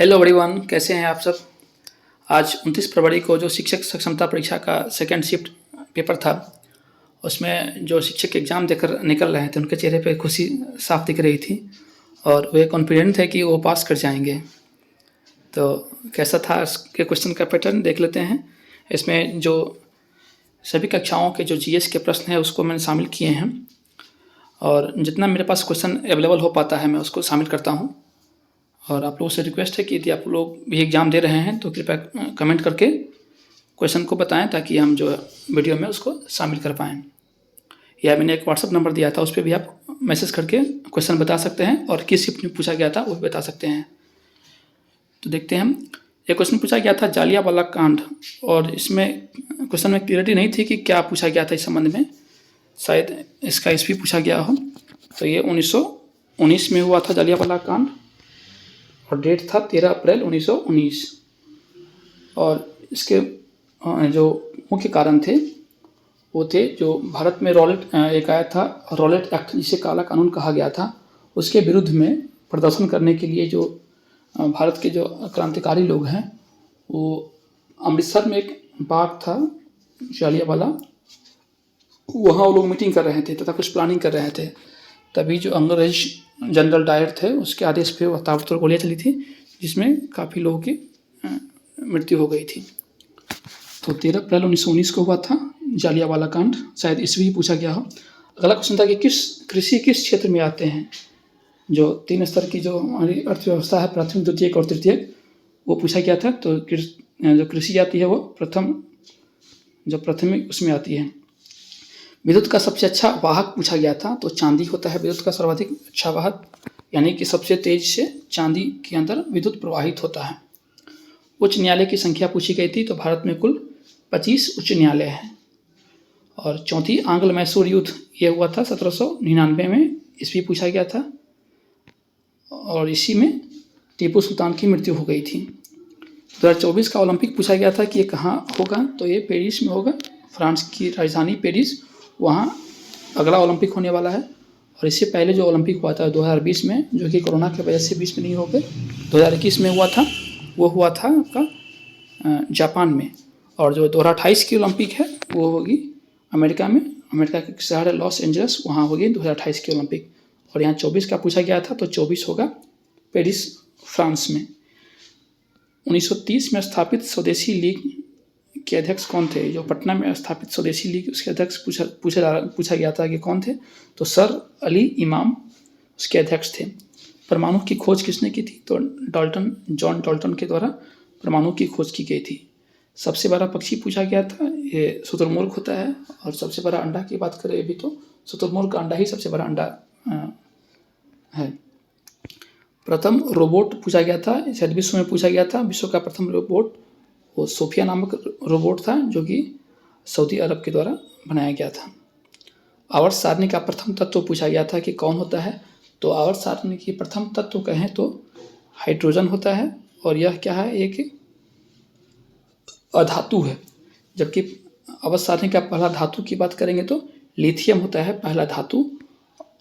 Hello everyone, कैसे हैं आप सब। आज 29 फरवरी को जो शिक्षक सक्षमता परीक्षा का सेकंड शिफ्ट पेपर था, उसमें जो शिक्षक एग्ज़ाम देकर निकल रहे थे उनके चेहरे पे खुशी साफ दिख रही थी और वे कॉन्फिडेंट थे कि वो पास कर जाएंगे। तो कैसा था इसके क्वेश्चन का पैटर्न देख लेते हैं। इसमें जो सभी कक्षाओं के जो जीएस के प्रश्न हैं उसको मैंने शामिल किए हैं और जितना मेरे पास क्वेश्चन अवेलेबल हो पाता है मैं उसको शामिल करता हूँ। और आप लोगों से रिक्वेस्ट है कि यदि आप लोग भी एग्ज़ाम दे रहे हैं तो कृपया कमेंट करके क्वेश्चन को बताएं ताकि हम जो वीडियो में उसको शामिल कर पाएँ। या मैंने एक व्हाट्सअप नंबर दिया था, उस पर भी आप मैसेज करके क्वेश्चन बता सकते हैं और किस शिफ्ट में पूछा गया था वो भी बता सकते हैं। तो देखते हैं हम। एक क्वेश्चन पूछा गया था जालियांवाला कांड, और इसमें क्वेश्चन में क्लियरिटी नहीं थी कि क्या पूछा गया था इस संबंध में। शायद इसका ईस्वी पूछा गया हो। तो ये 1919 में हुआ था जालियांवाला कांड और डेट था 13 अप्रैल 1919। और इसके जो मुख्य कारण थे वो थे जो भारत में रॉलेट एक आया था, रॉलेट एक्ट जिसे काला कानून कहा गया था, उसके विरुद्ध में प्रदर्शन करने के लिए जो भारत के जो क्रांतिकारी लोग हैं वो अमृतसर में एक बाग था जालियांवाला, वहाँ वो लोग मीटिंग कर रहे थे तथा कुछ प्लानिंग कर रहे थे। तभी जो अंग्रेज जनरल डायर थे उसके आदेश पे वह ताबड़तोड़ गोलियाँ चली थी जिसमें काफ़ी लोगों की मृत्यु हो गई थी। तो 13 अप्रैल 1919 को हुआ था जालियांवाला कांड। शायद ईस्वी ही पूछा गया हो। अगला क्वेश्चन था कि कृषि किस क्षेत्र में आते हैं। जो 3 स्तर की जो हमारी अर्थव्यवस्था है, प्राथमिक, द्वितीयक और तृतीयक, वो पूछा गया था। तो जो कृषि आती है वो प्राथमिक उसमें आती है। विद्युत का सबसे अच्छा वाहक पूछा गया था, तो चांदी होता है विद्युत का सर्वाधिक अच्छा वाहक, यानी कि सबसे तेज से चांदी के अंदर विद्युत प्रवाहित होता है। उच्च न्यायालय की संख्या पूछी गई थी, तो भारत में कुल 25 उच्च न्यायालय हैं। और चौथी आंग्ल मैसूर युद्ध ये हुआ था 1799 में, ईस्वी पूछा गया था और इसी में टीपू सुल्तान की मृत्यु हो गई थी। 2024 का ओलंपिक पूछा गया था कि ये कहाँ होगा, तो ये पेरिस में होगा, फ्रांस की राजधानी पेरिस, वहाँ अगला ओलंपिक होने वाला है। और इससे पहले जो ओलंपिक हुआ था 2020 में, जो कि कोरोना की वजह से 20 में नहीं हो गए, 2021 में हुआ था, वो हुआ था आपका जापान में। और जो 2028 की ओलंपिक है वो होगी अमेरिका में, अमेरिका के शहर है लॉस एंजल्स, वहाँ होगी 2028 की ओलंपिक। और यहाँ 24 का पूछा गया था, तो 24 होगा पेरिस, फ्रांस में। 1930 में स्थापित स्वदेशी लीग के अध्यक्ष कौन थे। जो पटना में स्थापित स्वदेशी लीग उसके अध्यक्ष पूछा गया था कि कौन थे, तो सर अली इमाम उसके अध्यक्ष थे। परमाणु की खोज किसने की थी, तो जॉन डाल्टन के द्वारा परमाणु की खोज की गई थी। सबसे बड़ा पक्षी पूछा गया था, ये शुतुरमुर्ग होता है। और सबसे बड़ा अंडा की बात करें अभी तो शुतुरमुर्ग का अंडा ही सबसे बड़ा अंडा है। प्रथम रोबोट पूछा गया था, शायद विश्व में पूछा गया था। विश्व का प्रथम रोबोट वो सोफिया नामक रोबोट था, जो कि सऊदी अरब के द्वारा बनाया गया था। आवर्त सारणी का प्रथम तत्व पूछा गया था कि कौन होता है, तो आवर्त सारणी की प्रथम तत्व कहें तो हाइड्रोजन होता है। और यह क्या है, एक अधातु है। जबकि आवर्त सारणी का पहला धातु की बात करेंगे तो लिथियम होता है पहला धातु,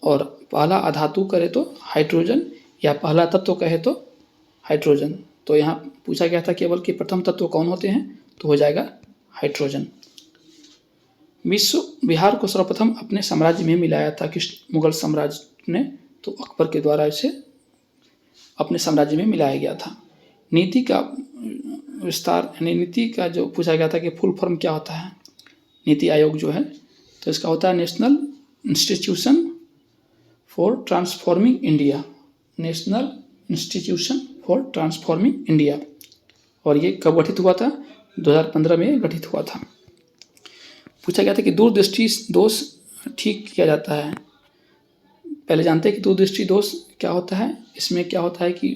और पहला अधातु करें तो हाइड्रोजन, या पहला तत्व कहे तो हाइड्रोजन। तो यहाँ पूछा गया था केवल कि प्रथम तत्व कौन होते हैं, तो हो जाएगा हाइड्रोजन। बिहार को सर्वप्रथम अपने साम्राज्य में मिलाया था किस मुगल साम्राज्य ने, तो अकबर के द्वारा इसे अपने साम्राज्य में मिलाया गया था। नीति का विस्तार, यानी नीति का जो पूछा गया था कि फुल फॉर्म क्या होता है नीति आयोग जो है, तो इसका होता है national institution for transforming India, national institution for transforming India. और ये कब गठित हुआ था, 2015 में गठित हुआ था। पूछा गया था कि दूरदृष्टि दोष ठीक किया जाता है। पहले जानते हैं कि दूरदृष्टि दोष क्या होता है। इसमें क्या होता है कि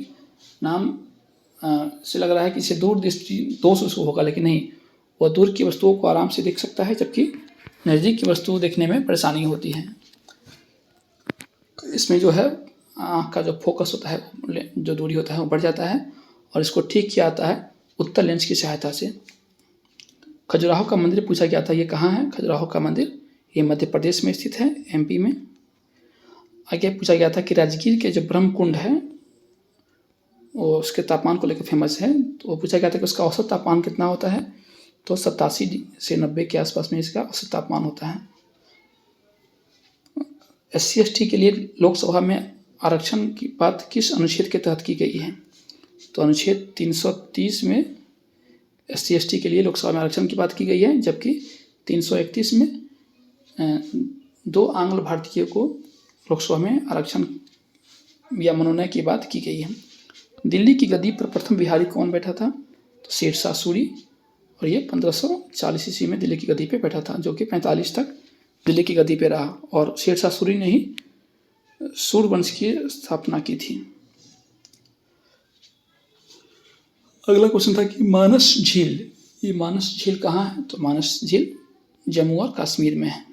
नाम से लग रहा है कि इसे दूरदृष्टि दोष उसको होगा, लेकिन नहीं, वह दूर की वस्तुओं को आराम से देख सकता है, जबकि नज़दीक की वस्तु देखने में परेशानी होती है। इसमें जो है आँख का जो फोकस होता है, जो दूरी होता है वो बढ़ जाता है, और इसको ठीक किया जाता है उत्तर लेंस की सहायता से। खजुराहो का मंदिर पूछा गया था, ये कहाँ है खजुराहो का मंदिर, ये मध्य प्रदेश में स्थित है, एमपी में। आगे पूछा गया था कि राजगीर के जो ब्रह्म कुंड है वो उसके तापमान को लेकर फेमस है। तो वो पूछा गया था कि उसका औसत तापमान कितना होता है, तो 87 से 90 के आसपास में इसका औसत तापमान होता है। SC/ST के लिए लोकसभा में आरक्षण की बात किस अनुच्छेद के तहत की गई है, तो अनुच्छेद 330 में SC/ST के लिए लोकसभा में आरक्षण की बात की गई है, जबकि 331 में 2 आंग्ल भारतीयों को लोकसभा में आरक्षण या मनोनयन की बात की गई है। दिल्ली की गद्दी पर प्रथम बिहारी कौन बैठा था, तो शेरशाह सूरी, और ये 1540 ईस्वी में दिल्ली की गद्दी पे बैठा था, जो कि 45 तक दिल्ली की गद्दी पे रहा, और शेरशाह सूरी ने ही सूरवंश की स्थापना की थी। अगला क्वेश्चन था कि मानस झील, ये मानस झील कहाँ है, तो मानस झील जम्मू और कश्मीर में है।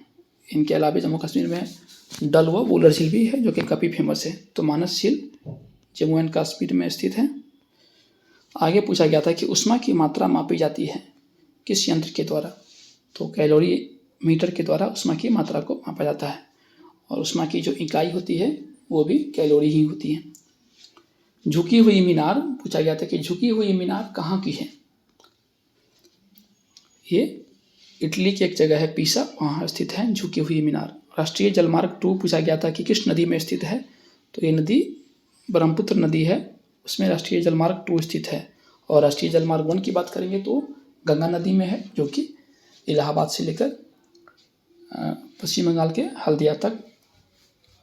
इनके अलावा जम्मू कश्मीर में डल व वुलर झील भी है, जो कि काफ़ी फेमस है। तो मानस झील जम्मू एंड कश्मीर में स्थित है। आगे पूछा गया था कि ऊष्मा की मात्रा मापी जाती है किस यंत्र के द्वारा, तो कैलोरी मीटर के द्वारा ऊष्मा की मात्रा को मापा जाता है, और ऊष्मा की जो इकाई होती है वो भी कैलोरी ही होती है। झुकी हुई मीनार, पूछा गया था कि झुकी हुई मीनार कहाँ की है, ये इटली की एक जगह है पीसा, वहाँ स्थित है झुकी हुई मीनार। राष्ट्रीय जलमार्ग 2 पूछा गया था कि किस नदी में स्थित है, तो ये नदी ब्रह्मपुत्र नदी है, उसमें राष्ट्रीय जलमार्ग 2 स्थित है। और राष्ट्रीय जलमार्ग 1 की बात करेंगे तो गंगा नदी में है, जो कि इलाहाबाद से लेकर पश्चिम बंगाल के हल्दिया तक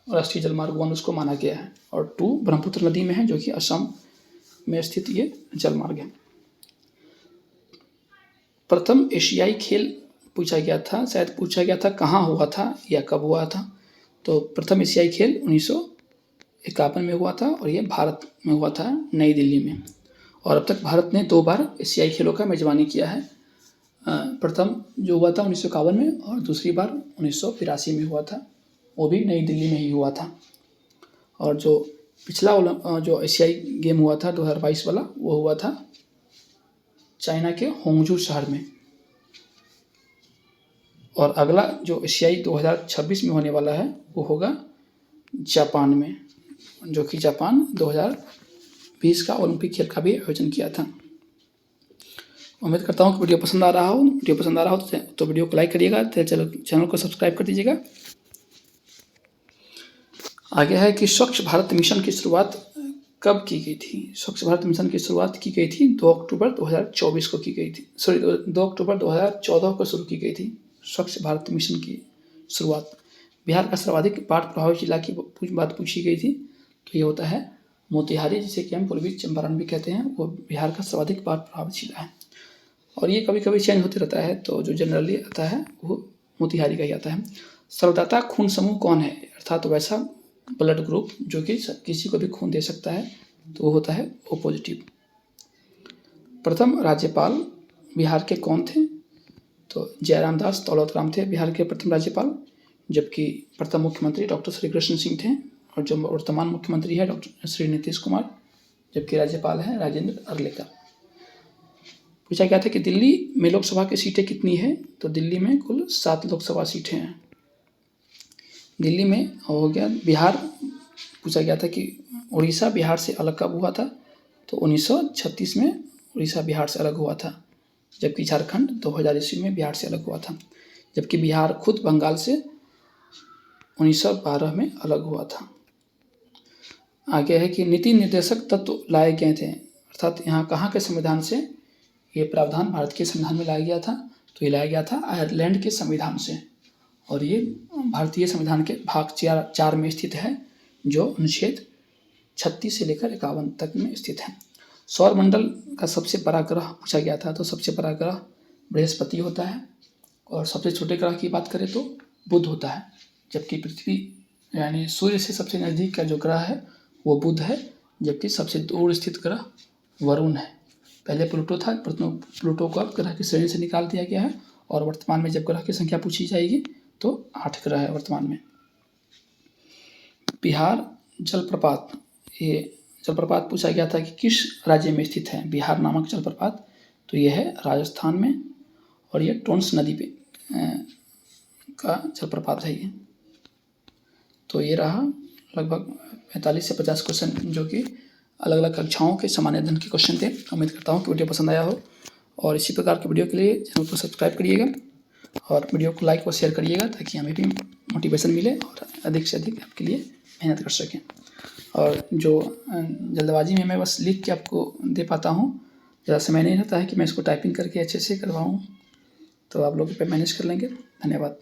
राष्ट्रीय जलमार्ग 1 उसको माना गया है, और 2 ब्रह्मपुत्र नदी में है, जो कि असम में स्थित ये जलमार्ग है। प्रथम एशियाई खेल पूछा गया था, शायद पूछा गया था कहाँ हुआ था या कब हुआ था, तो प्रथम एशियाई खेल 1951 में हुआ था, और ये भारत में हुआ था, नई दिल्ली में। और अब तक भारत ने 2 बार एशियाई खेलों का मेजबानी किया है। प्रथम जो हुआ था 1951 में, और दूसरी बार 1982 में हुआ था, वो भी नई दिल्ली में ही हुआ था। और जो पिछला जो एशियाई गेम हुआ था 2022 वाला, वो हुआ था चाइना के होंगजू शहर में। और अगला जो एशियाई 2026 में होने वाला है वो होगा जापान में, जो कि जापान 2020 का ओलंपिक खेल का भी आयोजन किया था। उम्मीद करता हूँ कि वीडियो पसंद आ रहा हो तो वीडियो को लाइक करिएगा, चैनल को सब्सक्राइब कर दीजिएगा। आगे है कि स्वच्छ भारत मिशन की शुरुआत कब की गई थी। स्वच्छ भारत मिशन की शुरुआत की गई थी 2 अक्टूबर 2024 को की गई थी, 2 अक्टूबर 2014 को शुरू की गई थी स्वच्छ भारत मिशन की शुरुआत। बिहार का सर्वाधिक बाढ़ प्रभावित जिला की बात पूछी गई थी, तो ये होता है मोतिहारी, जिसे कि हम पूर्वी चंपारण भी कहते हैं, वो बिहार का सर्वाधिक बाढ़ प्रभावित जिला है। और ये कभी कभी चेंज होते रहता है, तो जो जनरली आता है वो मोतिहारी का ही आता है। सर्वदाता खून समूह कौन है, अर्थात वैसा ब्लड ग्रुप जो कि किसी को भी खून दे सकता है, तो वो होता है ओ पॉजिटिव। प्रथम राज्यपाल बिहार के कौन थे, तो जयराम दास दौलतराम थे बिहार के प्रथम राज्यपाल, जबकि प्रथम मुख्यमंत्री डॉक्टर श्री कृष्ण सिंह थे, और जो वर्तमान मुख्यमंत्री है डॉक्टर श्री नीतीश कुमार, जबकि राज्यपाल हैं राजेंद्र अर्लेकर। पूछा गया था कि दिल्ली में लोकसभा की सीटें कितनी है, तो दिल्ली में कुल 7 लोकसभा सीटें हैं। दिल्ली में हो गया। बिहार पूछा गया था कि उड़ीसा बिहार से अलग कब हुआ था, तो 1936 में उड़ीसा बिहार से अलग हुआ था, जबकि झारखंड 2000 ईस्वी में बिहार से अलग हुआ था, जबकि बिहार खुद बंगाल से 1912 में अलग हुआ था। आगे है कि नीति निर्देशक तत्व लाए गए थे, अर्थात यहाँ कहाँ के संविधान से ये प्रावधान भारत के संविधान में लाया गया था, तो ये लाया गया था आयरलैंड के संविधान से, और ये भारतीय संविधान के भाग 4 में स्थित है, जो अनुच्छेद 36 से लेकर 51 तक में स्थित है। सौर मंडल का सबसे बड़ा ग्रह पूछा गया था, तो सबसे बड़ा ग्रह बृहस्पति होता है, और सबसे छोटे ग्रह की बात करें तो बुध होता है, जबकि पृथ्वी यानी सूर्य से सबसे नज़दीक का जो ग्रह है वो बुध है, जबकि सबसे दूर स्थित ग्रह वरुण है। पहले प्लूटो था, प्लूटो को अब ग्रह की श्रेणी से निकाल दिया गया है, और वर्तमान में जब ग्रह की संख्या पूछी जाएगी तो 8 ग्रह है वर्तमान में। बिहार जलप्रपात, ये जलप्रपात पूछा गया था कि किस राज्य में स्थित है बिहार नामक जलप्रपात, तो ये है राजस्थान में, और ये टोंस नदी पे का जलप्रपात है ये। तो ये रहा लगभग 45 से 50 क्वेश्चन जो कि अलग अलग कक्षाओं के सामान्य अध्ययन के क्वेश्चन थे। उम्मीद करता हूँ कि वीडियो पसंद आया हो, और इसी प्रकार के वीडियो के लिए चैनल को सब्सक्राइब करिएगा और वीडियो को लाइक और शेयर करिएगा, ताकि हमें भी मोटिवेशन मिले और अधिक से अधिक आपके लिए मेहनत कर सकें। और जो जल्दबाजी में मैं बस लिख के आपको दे पाता हूँ, ज़्यादा समय नहीं रहता है कि मैं इसको टाइपिंग करके अच्छे से करवाऊँ, तो आप लोग पे मैनेज कर लेंगे। धन्यवाद।